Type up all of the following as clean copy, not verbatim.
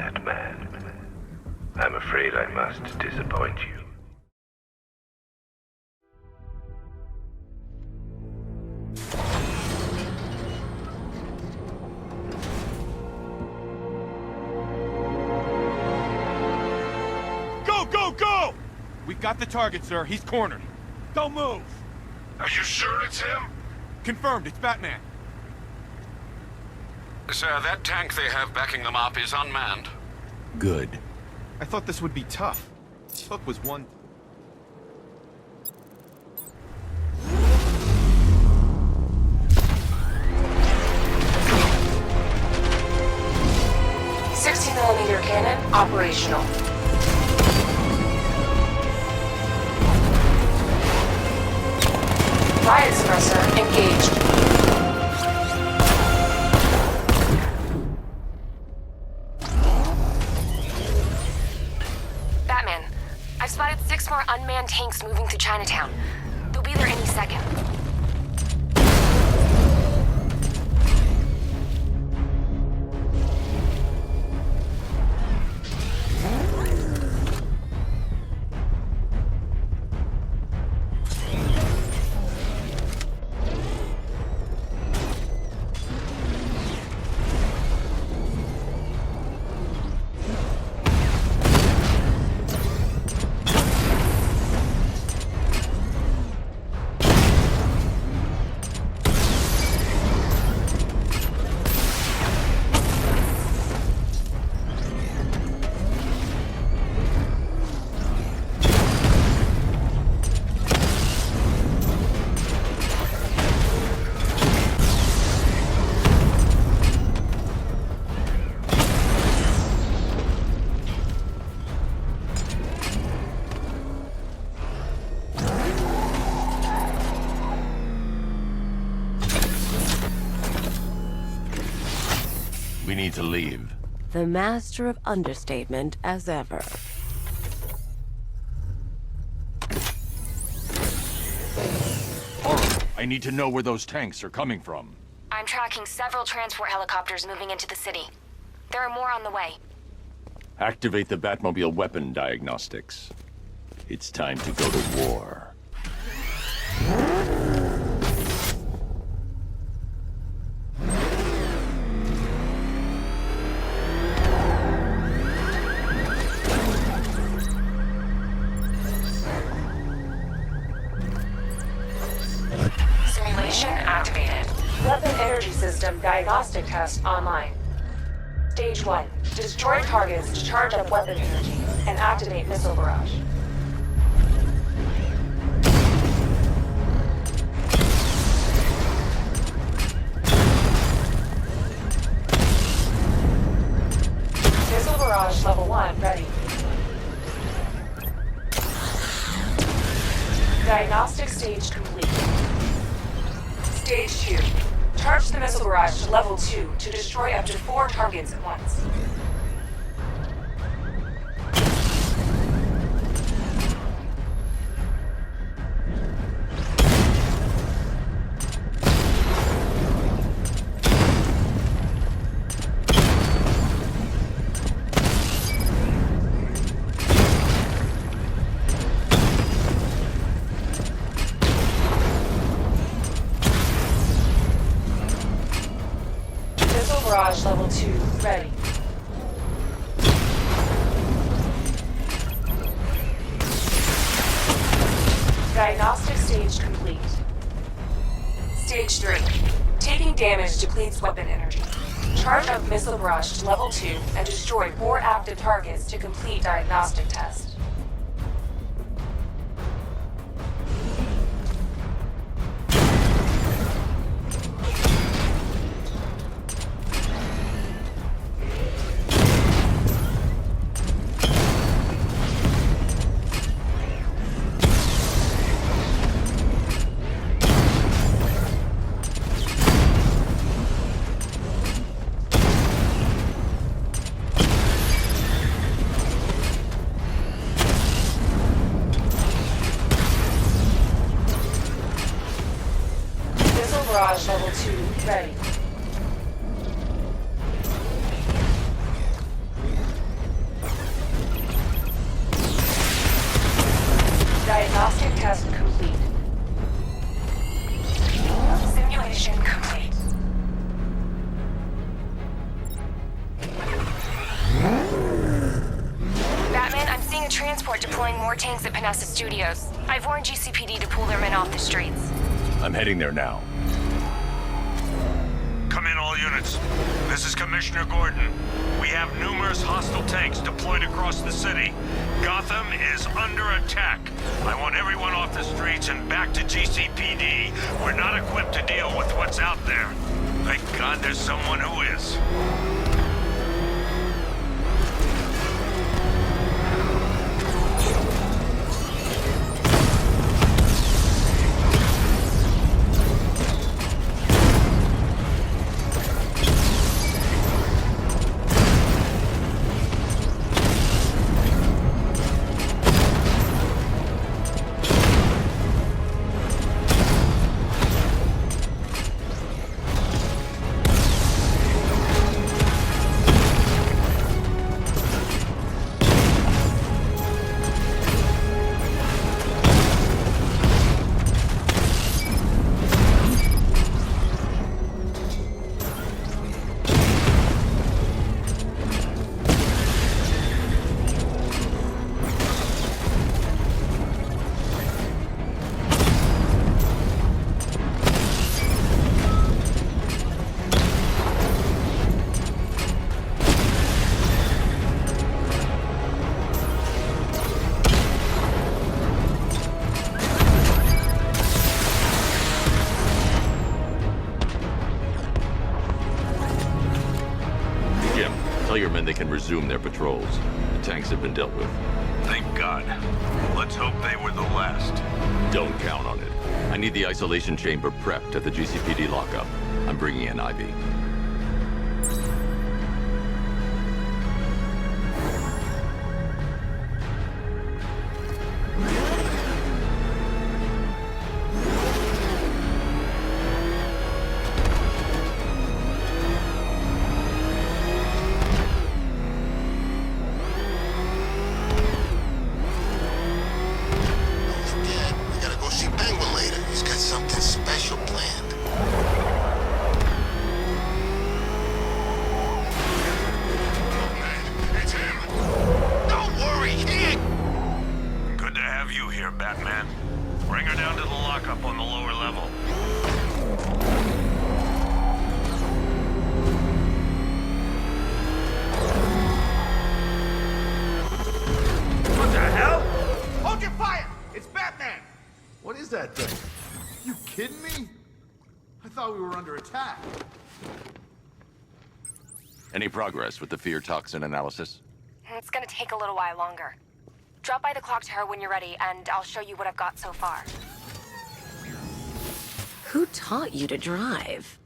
Batman. I'm afraid I must disappoint you. Go, go, go! We've got the target, sir. He's cornered. Don't move! Are you sure it's him? Confirmed, it's Batman. Sir, that tank they have backing them up is unmanned. Good. I thought this would be tough. Hook was one... .60mm cannon operational. Riot suppressor engaged. Batman, I've spotted 6 more unmanned tanks moving to Chinatown. They'll be there any second. We need to leave. The master of understatement as ever. I need to know where those tanks are coming from. I'm tracking several transport helicopters moving into the city. There are more on the way. Activate the Batmobile weapon diagnostics. It's time to go to war. Simulation activated. Weapon energy system diagnostic test online. Stage 1. Destroy targets to charge up weapon energy and activate missile barrage. Missile barrage level 1 ready. Diagnostic stage complete. Stage 2. Charge the missile barrage to level 2 to destroy up to 4 targets at once. Barrage level 2 ready. Diagnostic stage complete. Stage 3. Taking damage depletes weapon energy. Charge up missile barrage to level 2 and destroy 4 active targets to complete diagnostic test. Barrage level 2 ready. transport deploying more tanks at Panessa Studios. I've warned GCPD to pull their men off the streets. I'm heading there now. Come in, all units. This is Commissioner Gordon. We have numerous hostile tanks deployed across the city. Gotham is under attack. I want everyone off the streets and back to GCPD. We're not equipped to deal with what's out there. Thank God there's someone who is. Tell your men they can resume their patrols. The tanks have been dealt with. Thank God. Let's hope they were the last. Don't count on it. I need the isolation chamber prepped at the GCPD lockup. I'm bringing in Ivy. Batman. Bring her down to the lockup on the lower level. What the hell? Hold your fire! It's Batman! What is that thing? You kidding me? I thought we were under attack. Any progress with the fear toxin analysis? It's gonna take a little while longer. Drop by the clock tower when you're ready, and I'll show you what I've got so far. Who taught you to drive?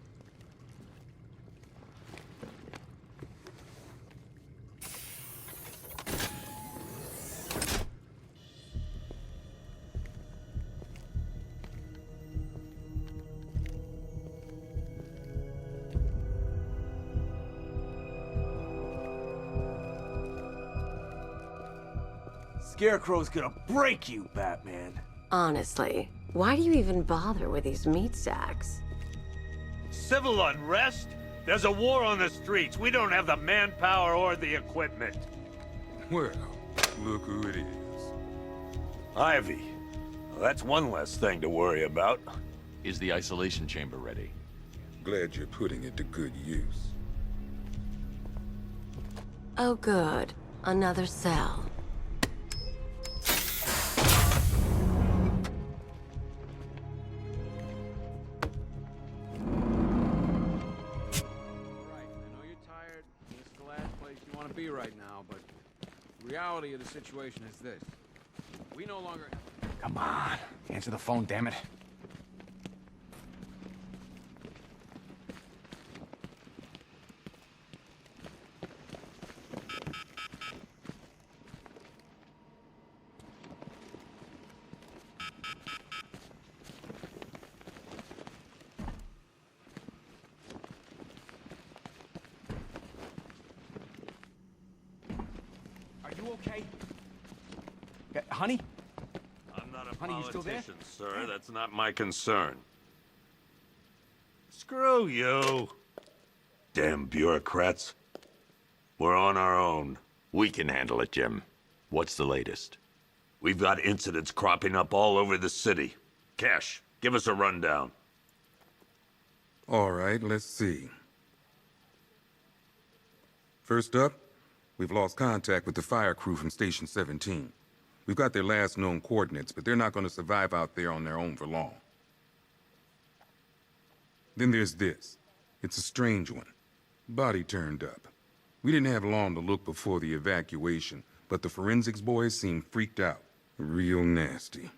Scarecrow's gonna break you, Batman. Honestly, why do you even bother with these meat sacks? Civil unrest? There's a war on the streets. We don't have the manpower or the equipment. Well, look who it is. Ivy. Well, that's one less thing to worry about. Is the isolation chamber ready? Glad you're putting it to good use. Oh good, another cell. Be right now, but the reality of the situation is this. We no longer have... Come on. Answer the phone, damn it. Okay? Honey? I'm not a Honey, you still there? politician, sir. That's not my concern. Screw you. Damn bureaucrats. We're on our own. We can handle it, Jim. What's the latest? We've got incidents cropping up all over the city. Cash, give us a rundown. All right, let's see. First up, we've lost contact with the fire crew from Station 17. We've got their last known coordinates, but they're not going to survive out there on their own for long. Then there's this. It's a strange one. Body turned up. We didn't have long to look before the evacuation, but the forensics boys seemed freaked out. Real nasty.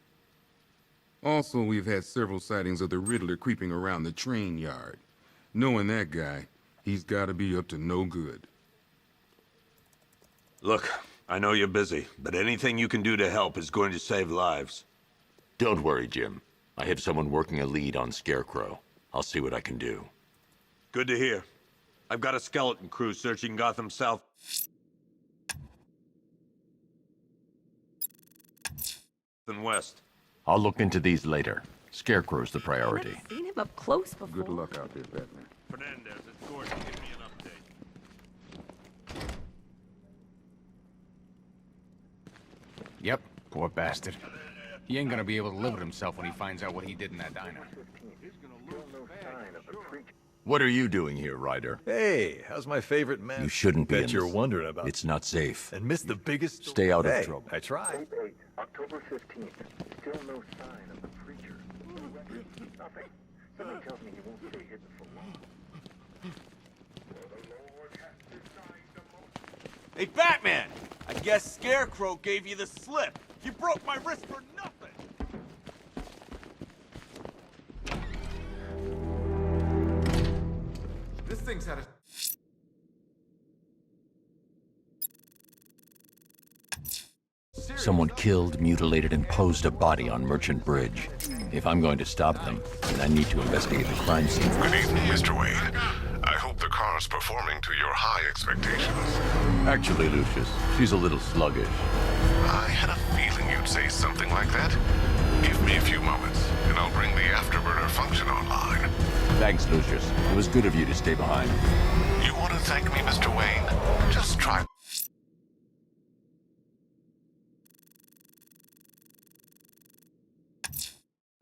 Also, we've had several sightings of the Riddler creeping around the train yard. Knowing that guy, he's gotta be up to no good. Look, I know you're busy, but anything you can do to help is going to save lives. Don't worry, Jim. I have someone working a lead on Scarecrow. I'll see what I can do. Good to hear. I've got a skeleton crew searching Gotham South and West. I'll look into these later. Scarecrow's the priority. I've seen him up close before. Good luck out there, Batman. Fernandez, it's Gordon. Give me an update. Yep, poor bastard. He ain't gonna be able to live with himself when he finds out what he did in that diner. What are you doing here, Ryder? Hey, how's my favorite man? You shouldn't be in Bet you're this. wondering about. It's not safe. And missed the biggest. Stay out of Hey, trouble. I tried. October 15th. Still no sign of the preacher. Nothing. Something tells me he won't stay hidden for long. Hey, Batman! I guess Scarecrow gave you the slip. You broke my wrist for nothing. This thing's had a... Someone killed, mutilated, and posed a body on Merchant Bridge. If I'm going to stop them, then I need to investigate the crime scene. Good evening, Mr. Wayne. I hope the car's performing to your high expectations. Actually, Lucius, she's a little sluggish. I had a feeling you'd say something like that. Give me a few moments, and I'll bring the afterburner function online. Thanks, Lucius. It was good of you to stay behind. You want to thank me, Mr. Wayne? Just try...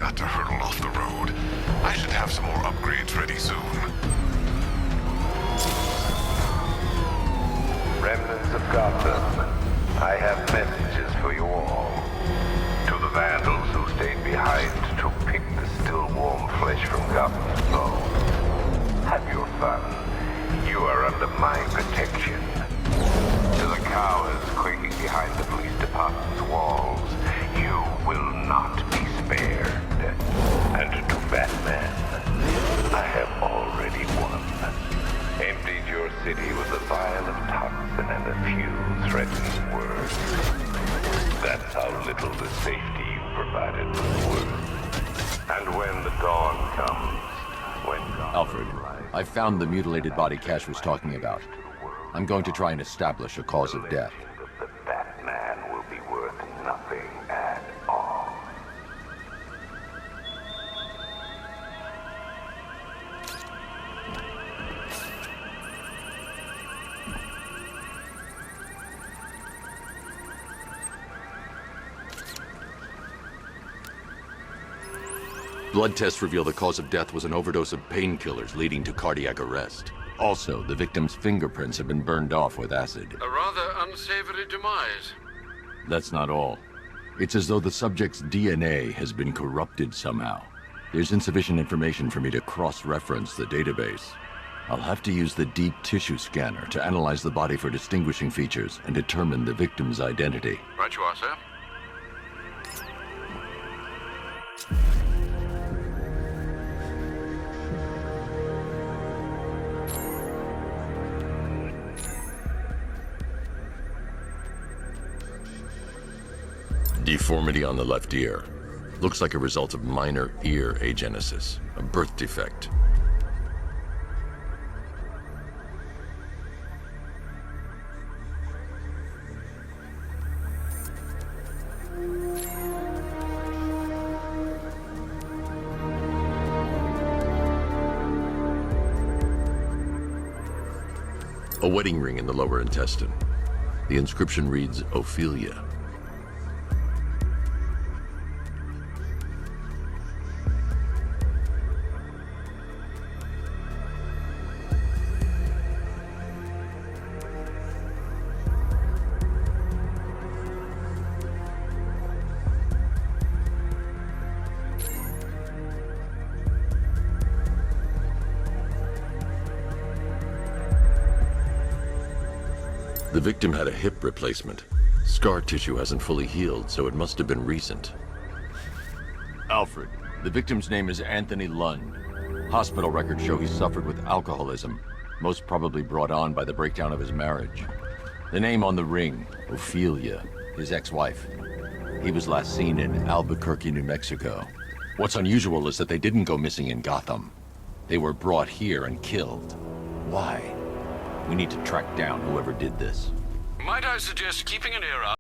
Got to hurtle off the road. I should have some more upgrades ready soon. Remnants of Gotham, I have messages for you all. To the vandals who stayed behind to pick the still warm flesh from Gotham's bones. Have your fun. You are under my protection. To the cowards quaking behind the police department's walls, you will not be spared. And to Batman, I have already won. Emptied your city with a vial of toxin and a few threatening words. That's how little the safety you provided was worth. And when the dawn comes, when Alfred, I found the mutilated body Cash was talking about. I'm going to try and establish a cause of death. the Batman will be worth nothing at all. Blood tests reveal the cause of death was an overdose of painkillers leading to cardiac arrest. Also, the victim's fingerprints have been burned off with acid. A rather unsavory demise. That's not all. It's as though the subject's DNA has been corrupted somehow. There's insufficient information for me to cross-reference the database. I'll have to use the deep tissue scanner to analyze the body for distinguishing features and determine the victim's identity. Right you are, sir. Deformity on the left ear. Looks like a result of minor ear agenesis, a birth defect. A wedding ring in the lower intestine. The inscription reads, Ophelia. The victim had a hip replacement. Scar tissue hasn't fully healed, so it must have been recent. Alfred, the victim's name is Anthony Lund. Hospital records show he suffered with alcoholism, most probably brought on by the breakdown of his marriage. The name on the ring, Ophelia, his ex-wife. He was last seen in Albuquerque, New Mexico. What's unusual is that they didn't go missing in Gotham. They were brought here and killed. Why? We need to track down whoever did this. Might I suggest keeping an ear out?